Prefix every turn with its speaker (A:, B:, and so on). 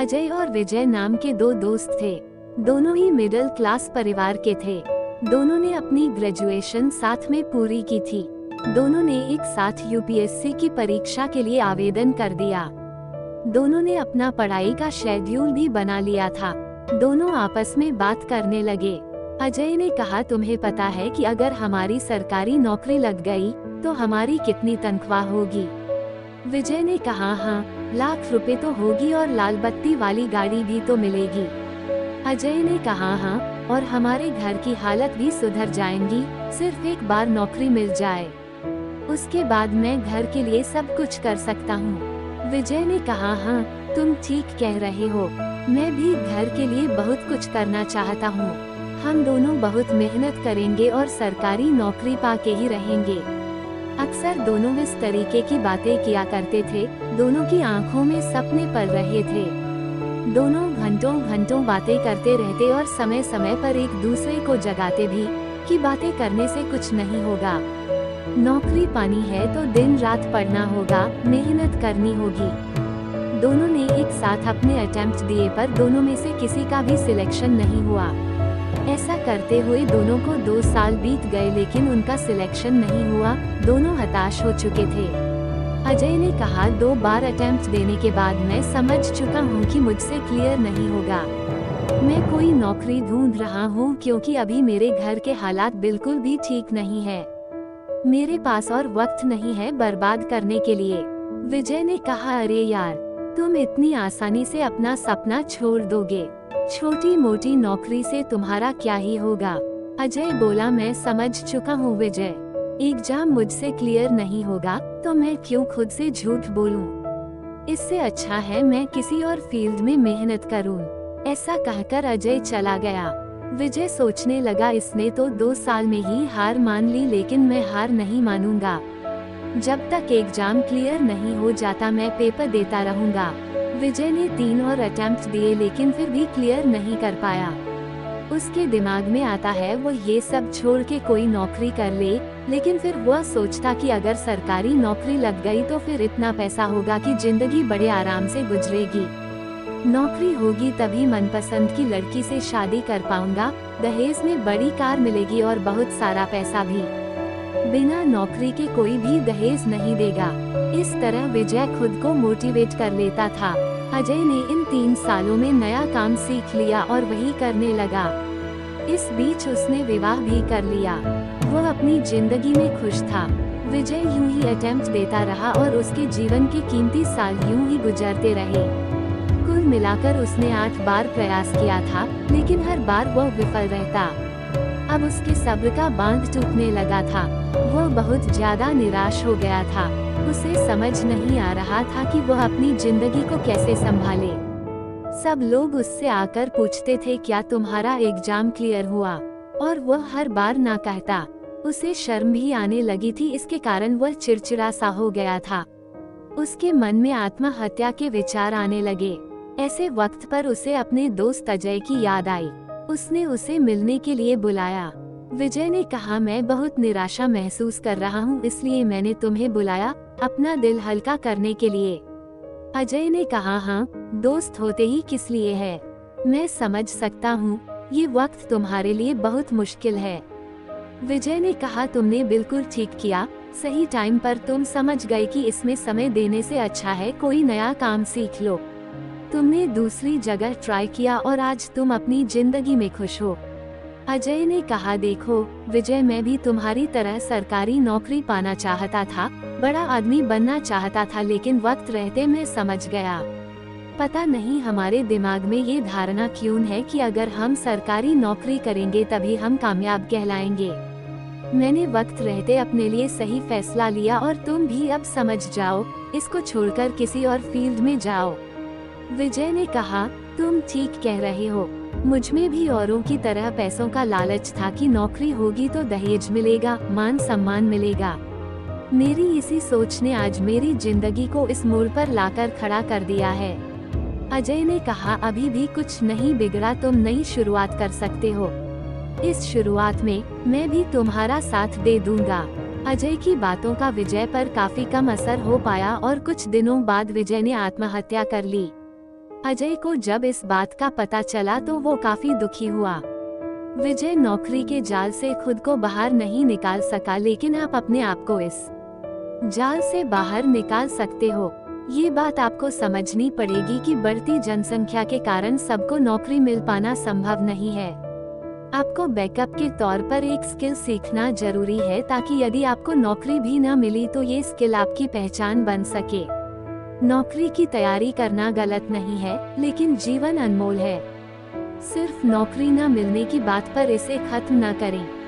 A: अजय और विजय नाम के दो दोस्त थे। दोनों ही मिडिल क्लास परिवार के थे। दोनों ने अपनी ग्रेजुएशन साथ में पूरी की थी। दोनों ने एक साथ यूपीएससी की परीक्षा के लिए आवेदन कर दिया। दोनों ने अपना पढ़ाई का शेड्यूल भी बना लिया था। दोनों आपस में बात करने लगे। अजय ने कहा, तुम्हें पता है कि अगर हमारी सरकारी नौकरी लग गई तो हमारी कितनी तनख्वाह होगी? विजय ने कहा, हाँ, लाख रुपए तो होगी और लाल बत्ती वाली गाड़ी भी तो मिलेगी। अजय ने कहा, हाँ, और हमारे घर की हालत भी सुधर जाएंगी, सिर्फ एक बार नौकरी मिल जाए, उसके बाद मैं घर के लिए सब कुछ कर सकता हूँ। विजय ने कहा, हाँ, तुम ठीक कह रहे हो, मैं भी घर के लिए बहुत कुछ करना चाहता हूँ। हम दोनों बहुत मेहनत करेंगे और सरकारी नौकरी पाके ही रहेंगे। अक्सर दोनों इस तरीके की बातें किया करते थे। दोनों की आंखों में सपने पल रहे थे। दोनों घंटों घंटों बातें करते रहते और समय समय पर एक दूसरे को जगाते भी कि बातें करने से कुछ नहीं होगा। नौकरी पानी है तो दिन रात पढ़ना होगा, मेहनत करनी होगी। दोनों ने एक साथ अपने अटेम्प्ट दिए पर दोनों में से किसी का भी सिलेक्शन नहीं हुआ। ऐसा करते हुए दोनों को 2 साल बीत गए लेकिन उनका सिलेक्शन नहीं हुआ। दोनों हताश हो चुके थे। अजय ने कहा, 2 बार अटेम्प्ट देने के बाद मैं समझ चुका हूँ कि मुझसे क्लियर नहीं होगा। मैं कोई नौकरी ढूंढ रहा हूँ क्योंकि अभी मेरे घर के हालात बिल्कुल भी ठीक नहीं है। मेरे पास और वक्त नहीं है बर्बाद करने के लिए। विजय ने कहा, अरे यार, तुम इतनी आसानी से अपना सपना छोड़ दोगे? छोटी मोटी नौकरी से तुम्हारा क्या ही होगा? अजय बोला, मैं समझ चुका हूँ विजय, एग्जाम मुझसे क्लियर नहीं होगा तो मैं क्यों खुद से झूठ बोलूं? इससे अच्छा है मैं किसी और फील्ड में मेहनत करूं। ऐसा कहकर अजय चला गया। विजय सोचने लगा, इसने तो 2 साल में ही हार मान ली, लेकिन मैं हार नहीं मानूंगा। जब तक एग्जाम क्लियर नहीं हो जाता मैं पेपर देता रहूंगा। विजय ने 3 और अटेम्प्ट दिए लेकिन फिर भी क्लियर नहीं कर पाया। उसके दिमाग में आता है वो ये सब छोड़ के कोई नौकरी कर ले, लेकिन फिर वह सोचता कि अगर सरकारी नौकरी लग गई तो फिर इतना पैसा होगा कि जिंदगी बड़े आराम से गुजरेगी। नौकरी होगी तभी मनपसंद की लड़की से शादी कर पाऊंगा, दहेज में बड़ी कार मिलेगी और बहुत सारा पैसा भी। बिना नौकरी के कोई भी दहेज नहीं देगा। इस तरह विजय खुद को मोटिवेट कर लेता था। अजय ने इन 3 सालों में नया काम सीख लिया और वही करने लगा। इस बीच उसने विवाह भी कर लिया। वह अपनी जिंदगी में खुश था। विजय यूं ही अटेम्प्ट देता रहा और उसके जीवन के कीमती साल यूं ही गुजरते रहे। कुल मिलाकर उसने 8 बार प्रयास किया था, लेकिन हर बार वह विफल रहता। अब उसके सब्र का बांध टूटने लगा था। वह बहुत ज्यादा निराश हो गया था। उसे समझ नहीं आ रहा था कि वह अपनी जिंदगी को कैसे संभाले। सब लोग उससे आकर पूछते थे, क्या तुम्हारा एग्जाम क्लियर हुआ? और वह हर बार ना कहता। उसे शर्म भी आने लगी थी, इसके कारण वह चिड़चिड़ा सा हो गया था। उसके मन में आत्महत्या के विचार आने लगे। ऐसे वक्त पर उसे अपने दोस्त अजय की याद आई। उसने उसे मिलने के लिए बुलाया। विजय ने कहा, मैं बहुत निराशा महसूस कर रहा हूँ, इसलिए मैंने तुम्हें बुलाया, अपना दिल हल्का करने के लिए। अजय ने कहा, हाँ, दोस्त होते ही किस लिए है, मैं समझ सकता हूँ, ये वक्त तुम्हारे लिए बहुत मुश्किल है। विजय ने कहा, तुमने बिल्कुल ठीक किया, सही टाइम पर तुम समझ गए कि इसमें समय देने से अच्छा है कोई नया काम सीख लो। तुमने दूसरी जगह ट्राई किया और आज तुम अपनी जिंदगी में खुश हो। अजय ने कहा, देखो विजय, मैं भी तुम्हारी तरह सरकारी नौकरी पाना चाहता था, बड़ा आदमी बनना चाहता था, लेकिन वक्त रहते मैं समझ गया। पता नहीं हमारे दिमाग में ये धारणा क्यों है कि अगर हम सरकारी नौकरी करेंगे तभी हम कामयाब कहलाएंगे। मैंने वक्त रहते अपने लिए सही फैसला लिया और तुम भी अब समझ जाओ, इसको छोड़कर किसी और फील्ड में जाओ। विजय ने कहा, तुम ठीक कह रहे हो, मुझमें भी औरों की तरह पैसों का लालच था कि नौकरी होगी तो दहेज मिलेगा, मान सम्मान मिलेगा। मेरी इसी सोच ने आज मेरी जिंदगी को इस मोड़ पर लाकर खड़ा कर दिया है। अजय ने कहा, अभी भी कुछ नहीं बिगड़ा, तुम नई शुरुआत कर सकते हो। इस शुरुआत में मैं भी तुम्हारा साथ दे दूंगा। अजय की बातों का विजय पर काफी कम असर हो पाया और कुछ दिनों बाद विजय ने आत्महत्या कर ली। अजय को जब इस बात का पता चला तो वो काफी दुखी हुआ। विजय नौकरी के जाल से खुद को बाहर नहीं निकाल सका, लेकिन आप अपने आप को इस जाल से बाहर निकाल सकते हो। ये बात आपको समझनी पड़ेगी कि बढ़ती जनसंख्या के कारण सबको नौकरी मिल पाना संभव नहीं है। आपको बैकअप के तौर पर एक स्किल सीखना जरूरी है, ताकि यदि आपको नौकरी भी न मिली तो ये स्किल आपकी पहचान बन सके। नौकरी की तैयारी करना गलत नहीं है, लेकिन जीवन अनमोल है। सिर्फ नौकरी न मिलने की बात पर इसे खत्म न करें।